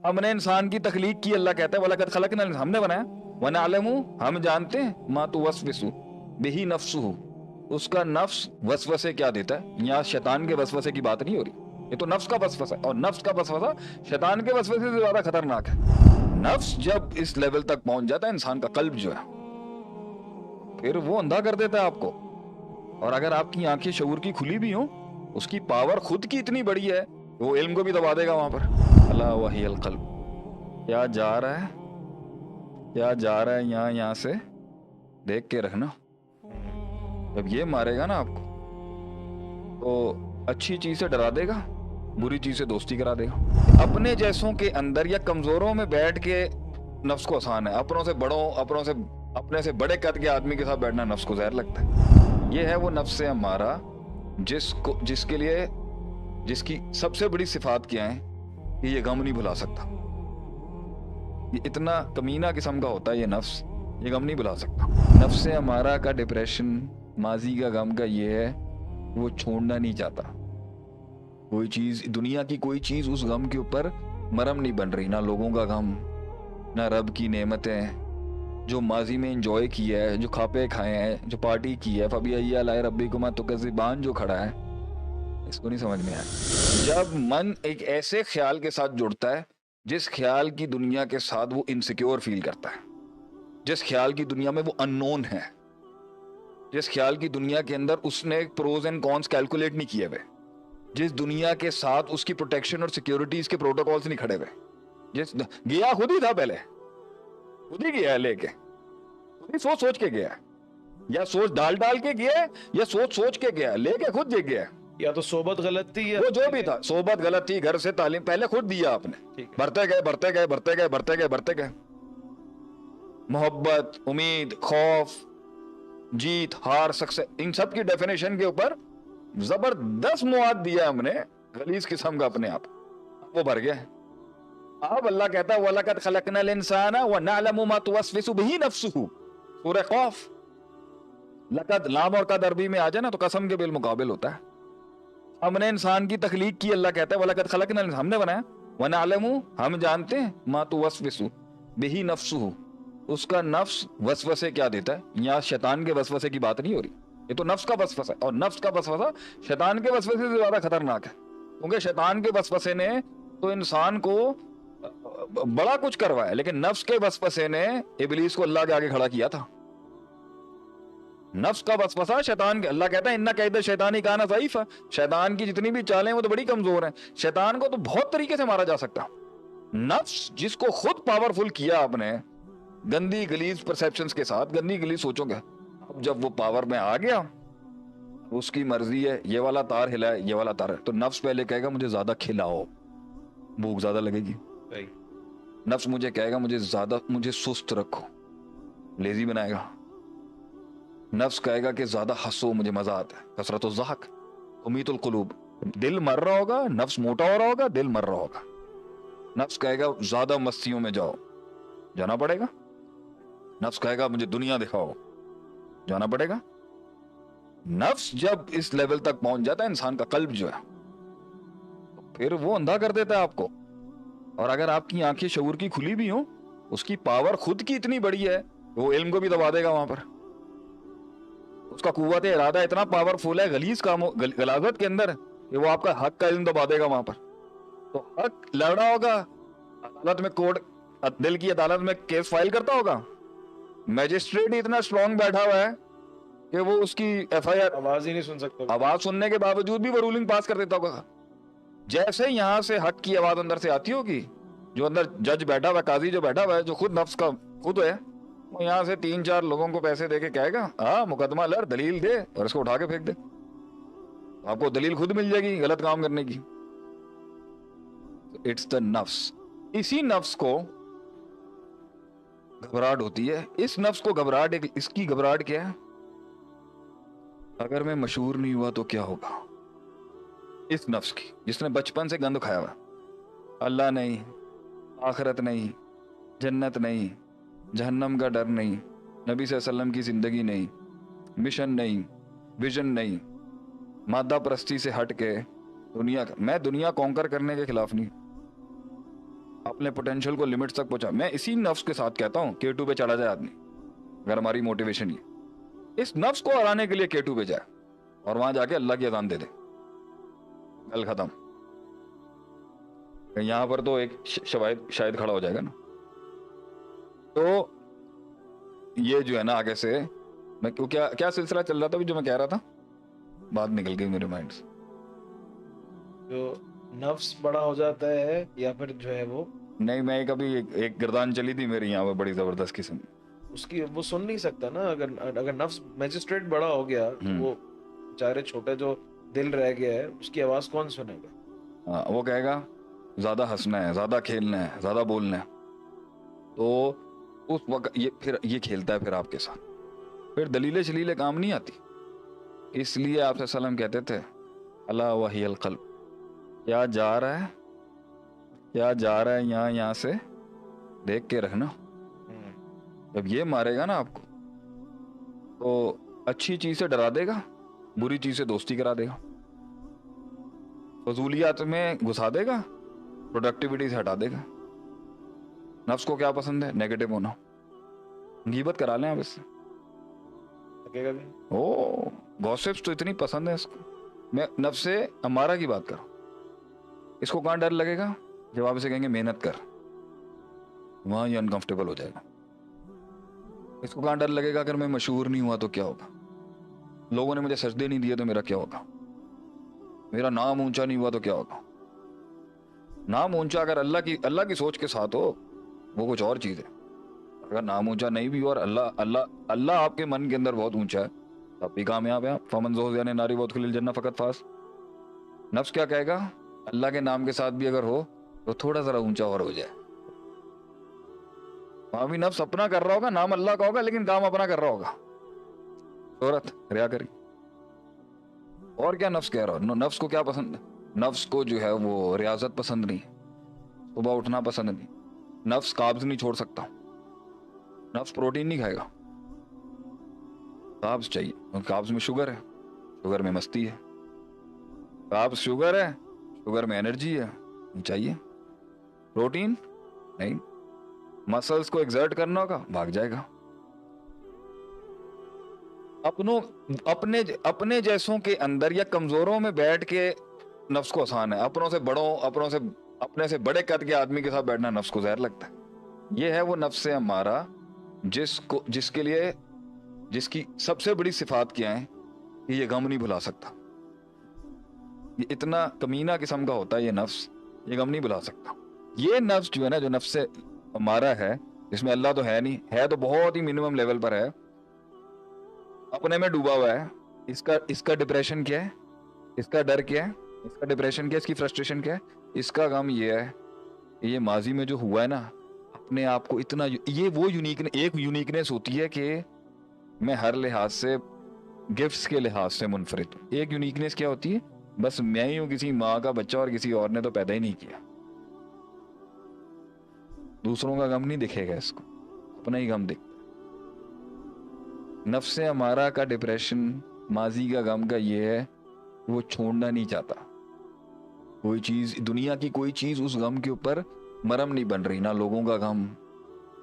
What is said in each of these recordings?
हमने इंसान की तख्लीक की, अल्लाह कहता है वलक़द खलक़ना, हमने बनाया, व नअलमु, हम जानते हैं, मा तुवस्विसु बिही नफ्सुहु, उसका नफ्स वसवसे क्या देता है। यहाँ शैतान के वसवसे की बात नहीं हो रही, ये तो नफ्स का वसवसा है, और नफ्स का वसवसा शैतान के वसवसे से ज्यादा खतरनाक है। नफ्स जब इस लेवल तक पहुंच जाता है, इंसान का कल्ब जो है, फिर वो अंधा कर देता है आपको। और अगर आपकी आंखें शऊर की खुली भी हो, उसकी पावर खुद की इतनी बड़ी है, वो इल्म को भी दबा देगा वहां पर। अला वहियल कल्ब, क्या जा रहा है, क्या जा रहा है यहाँ से देख के रखना। जब ये मारेगा ना आपको, तो अच्छी चीज से डरा देगा, बुरी चीज से दोस्ती करा देगा। अपने जैसों के अंदर या कमजोरों में बैठ के नफ्स को आसान है, अपनों से बड़ों, अपने से बड़े कद के आदमी के साथ बैठना नफ्स को जहर लगता है। ये है वो नफ्स से हमारा, जिसके लिए, जिसकी सबसे बड़ी सिफात क्या है कि ये गम नहीं भुला सकता। ये इतना कमीना किस्म का होता है ये नफ्स, ये गम नहीं भुला सकता। नफ्स से हमारा का डिप्रेशन, माजी का गम का ये है, वो छोड़ना नहीं चाहता। कोई चीज, दुनिया की कोई चीज उस गम के ऊपर मरहम नहीं बन रही, ना लोगों का गम, ना रब की नेमतें जो माजी में इंजॉय किया है, जो खापे खाए हैं, जो पार्टी की है, फबिय्या लाए रब्बिकुमा तुकज़्ज़िबान जो खड़ा है, इसको नहीं समझ में आया। जब मन एक ऐसे ख्याल के साथ जुड़ता है जिस ख्याल की दुनिया के साथ वो इनसिक्योर फील करता है, जिस ख्याल की दुनिया में वो अननोन है, जिस ख्याल की दुनिया के अंदर उसने प्रोज एंड कॉन्स कैलकुलेट नहीं किए हुए, जिस दुनिया के साथ उसकी प्रोटेक्शन और सिक्योरिटीज के प्रोटोकॉल्स नहीं खड़े हुए, जिस गया खुद ही था, पहले खुद ही गया लेके, खुद ही सोच सोच के गया, या सोच डाल डाल के गया, या सोच सोच के गया, लेके खुद जे गया, या तो सोबत गलत थी, या वो जो भी था, सोबत गलत थी, घर से तालीम पहले खुद दिया आपने, बढ़ते गए बढ़ते गए बढ़ते गए बढ़ते गए बढ़ते गए, मोहब्बत, उम्मीद, खौफ, जीत, हार, सक्सेस, इन सब की डेफिनेशन के ऊपर जबरदस्त मुआद दिया हमने, गलीज किस्म का अपने आप, वो भर गया। अब अल्लाह कहता है वलक़द खलक़नल इंसाना व नअलमु मा तुवस्विसु बिही नफ्सुहु, सूरह खौफ। लक़द, लाम और कद अरबी में आ जाए ना तो कसम के बिलमुकाबिल होता है। हमने इंसान की तख्लीक की, अल्लाह कहता है वलक़द खलक़नल, हमने बनाया, व नअलमु, हम जानते हैं, मा तुवस्विसु बिही नफ्सुहु, उसका नफ्स वसवसे क्या देता है। यहाँ शैतान के वसवसे की बात नहीं हो रही, ये तो नफ्स का वसवसा है, और नफ्स का वसवसा शैतान के वसवसे से ज्यादा खतरनाक है, क्योंकि शैतान के वसवसे ने तो इंसान को बड़ा कुछ करवाया, लेकिन नफ्स के वसवसे ने इबलीस को अल्लाह के आगे खड़ा किया था। नफ्स का वसवसा शैतान के, अल्लाह कहता है इन्ना कैद शैतानी काना ज़ईफ़ा, शैतान की जितनी भी चालें वो तो बड़ी कमजोर हैं। शैतान को तो बहुत तरीके से मारा जा सकता। नफ्स जिसको खुद पावरफुल किया आपने गंदी गलीज परसेप्शंस के साथ, गंदी गलीज सोचों के, जब वो पावर में आ गया, उसकी मर्जी है, ये वाला तार हिलाए, ये वाला तार है, तो नफ्स पहले कहेगा मुझे ज्यादा खिलाओ, भूख ज्यादा लगेगी। नफ्स मुझे कहेगा मुझे सुस्त रखो, लेजी बनाएगा। नफ्स कहेगा कि ज्यादा हंसो, मुझे मजा आता है, कसरत ज़हक, उमीतुल कुलूब, दिल मर रहा होगा, नफ्स मोटा हो रहा होगा, दिल मर रहा होगा। नफ्स कहेगा ज्यादा मस्तियों में जाओ, जाना पड़ेगा। नफ्स कहेगा मुझे दुनिया दिखाओ, जाना पड़ेगा। नफ्स जब इस लेवल तक पहुंच जाता है, इंसान का कल्ब जो है, फिर वो अंधा कर देता है आपको। और अगर आपकी आंखें शऊर की खुली भी हो, उसकी पावर खुद की इतनी बड़ी है, वो इल्म को भी दबा देगा वहां पर। उसका कुव्वत इरादा इतना पावरफुल है गलीज कामों, गलाजत के अंदर, कि वो आपका हक का इल्म दबा देगा वहां पर। तो हक लड़ा होगा अदालत में, कोर्ट, दिल की अदालत में केस फाइल करता होगा, मैजिस्ट्रेट इतना स्ट्रॉन्ग बैठा हुआ है कि वो उसकी एफआईआर, आवाज ही नहीं सुन सकता, आवाज सुनने के बावजूद भी वो रूलिंग पास कर देता होगा। जैसे यहां से हक की आवाज अंदर से आती होगी, जो अंदर जज बैठा हुआ, काजी जो बैठा हुआ है, जो खुद नफ्स का खुद है, वो यहाँ से 3-4 लोगों को पैसे देके कहेगा हाँ मुकदमा लड़, दलील दे, और इसको उठा के फेंक दे, आपको दलील खुद मिल जाएगी गलत काम करने की। इट्स द नफ्स। इसी नफ्स को घबराहट होती है, इस नफ्स को घबराहट, इसकी घबराहट क्या है, अगर मैं मशहूर नहीं हुआ तो क्या होगा। इस नफ्स की, जिसने बचपन से गंद खाया हुआ, अल्लाह नहीं, आखिरत नहीं, जन्नत नहीं, जहन्नम का डर नहीं, नबी सल्लल्लाहु अलैहि वसल्लम की जिंदगी नहीं, मिशन नहीं, विजन नहीं, मादा परस्ती से हट के दुनिया, मैं दुनिया कॉन्कर करने के खिलाफ नहीं, अपने पोटेंशियल को लिमिट्स तक पहुंचा। मैं इसी नफ्स के साथ कहता हूँ K2 पे चढ़ा जाए आदमी, अगर हमारी मोटिवेशन ये इस नफ्स को हराने के लिए K2 पे जाए और वहां जाके अल्लाह की अजान दे दे, गल खत्म। यहां पर तो एक शायद खड़ा हो जाएगा ना। तो ये जो है ना, आगे से मैं क्यों क्या क्या सिलसिला चल रहा था जो मैं कह रहा था, बात निकल गई मेरे माइंड से। जो नफ्स बड़ा हो जाता है या फिर जो है वो नहीं, मैं कभी एक गर्दान चली थी मेरी यहाँ पे बड़ी जबरदस्त किस्म। उसकी वो सुन नहीं सकता ना। अगर नफ्स मैजिस्ट्रेट बड़ा हो गया तो वो बेचारे छोटे जो दिल रह गया है उसकी आवाज कौन सुनेगा। हाँ, वो कहेगा ज्यादा हंसना है, ज्यादा खेलना है, ज्यादा बोलना है। तो उस वक्त ये खेलता है फिर आपके साथ, फिर दलीलें शलीलें काम नहीं आती। इसलिए आप सल्लम कहते थे अला वहियल क़ल्ब, क्या जा रहा है, क्या जा रहा है, यहाँ से देख के रखना। जब ये मारेगा ना आपको तो अच्छी चीज से डरा देगा, बुरी चीज से दोस्ती करा देगा, फजूलियात में घुसा देगा, प्रोडक्टिविटी से हटा देगा। नफ्स को क्या पसंद है? नेगेटिव होना। गीबत करा लें आप इससे, लगेगा भी। ओ गॉसिप्स तो इतनी पसंद है इसको। मैं नफ्स से अमारा की बात कर रहा हूं। इसको कहाँ डर लगेगा? जब आप इसे कहेंगे मेहनत कर, वहां ये अनकंफर्टेबल हो जाएगा। इसको कहाँ डर लगेगा? अगर मैं मशहूर नहीं हुआ तो क्या होगा, लोगों ने मुझे सजदे नहीं दिए तो मेरा क्या होगा, मेरा नाम ऊंचा नहीं हुआ तो क्या होगा। नाम ऊंचा अगर अल्लाह की सोच के साथ हो वो कुछ और चीज है। अगर नाम ऊंचा नहीं भी हो और अल्लाह अल्लाह अल्लाह आपके मन के अंदर बहुत ऊंचा है, तब भी कामयाब है आप। फमन ज़ुहज़िया नारी बहुत खुलिल जन्नत फ़कत फास। नफ्स क्या कहेगा? अल्लाह के नाम के साथ भी अगर हो तो थोड़ा जरा ऊंचा और हो जाए। वहां भी नफ्स अपना कर रहा होगा, नाम अल्लाह का होगा लेकिन काम अपना कर रहा होगा, शोहरत रिया करी। और क्या नफ्स कह रहा हो? नफ्स को क्या पसंद है? नफ्स को जो है वो रियाजत पसंद नहीं, सुबह उठना पसंद नहीं। नफ्स काब्ज नहीं छोड़ सकता, नफ्स प्रोटीन नहीं खाएगा, काब्ज चाहिए। और काब्ज में शुगर है, शुगर में मस्ती है। काब्ज शुगर है, शुगर में एनर्जी है, नहीं चाहिए। प्रोटीन नहीं, मसल्स को एक्सर्ट करना होगा, भाग जाएगा। अपने जैसों के अंदर या कमजोरों में बैठ के नफ्स को आसान है। अपने से बड़े कद के आदमी के साथ बैठना नफ्स को जहर लगता है। ये है वो नफ्स हमारा जिसकी सबसे बड़ी सिफात क्या है कि ये गम नहीं भुला सकता। ये इतना कमीना किस्म का होता है ये नफ्स, ये गम नहीं भुला सकता। ये नफ्स जो है ना, जो नफ्स हमारा है, इसमें अल्लाह तो है नहीं, है तो बहुत ही मिनिमम लेवल पर है, अपने में डूबा हुआ है। इसका डिप्रेशन क्या है? इसका डर क्या है? इसका डिप्रेशन क्या है? इसकी फ्रस्ट्रेशन क्या है? इसका गम ये है, ये माजी में जो हुआ है ना, अपने आप को इतना, ये वो एक यूनिकनेस होती है कि मैं हर लिहाज से, गिफ्ट्स के लिहाज से मुनफरिद हूं। एक यूनिकनेस क्या होती है? बस मैं ही हूं किसी माँ का बच्चा और किसी और ने तो पैदा ही नहीं किया। दूसरों का गम नहीं दिखेगा इसको, अपना ही गम दिखता। नफ्स हमारा का डिप्रेशन, माजी का गम का ये है, वो छोड़ना नहीं चाहता। कोई चीज, दुनिया की कोई चीज उस गम के ऊपर मरहम नहीं बन रही। ना लोगों का गम,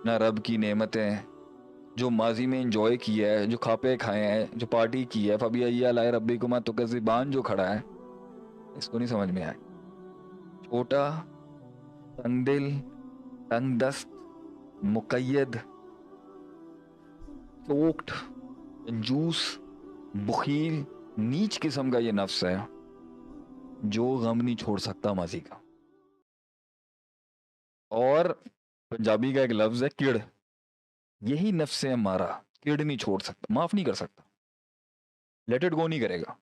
ना रब की नेमतें जो माजी में एंजॉय किया है, जो खापे खाए हैं, जो पार्टी की है। फबिया लाए रब्बी कुमा तुकज़िबान जो खड़ा है, इसको नहीं समझ में आया। छोटा, तंगदिल, तंगदस्त, मुकय्यद, चोक्ट, कंजूस, बुखील, नीच किस्म का ये नफ्स है जो गम नहीं छोड़ सकता माजी का। और पंजाबी का एक लफ्ज है किड़, यही नफ्स है हमारा। किड़ नहीं छोड़ सकता, माफ नहीं कर सकता, लेट इट गो नहीं करेगा।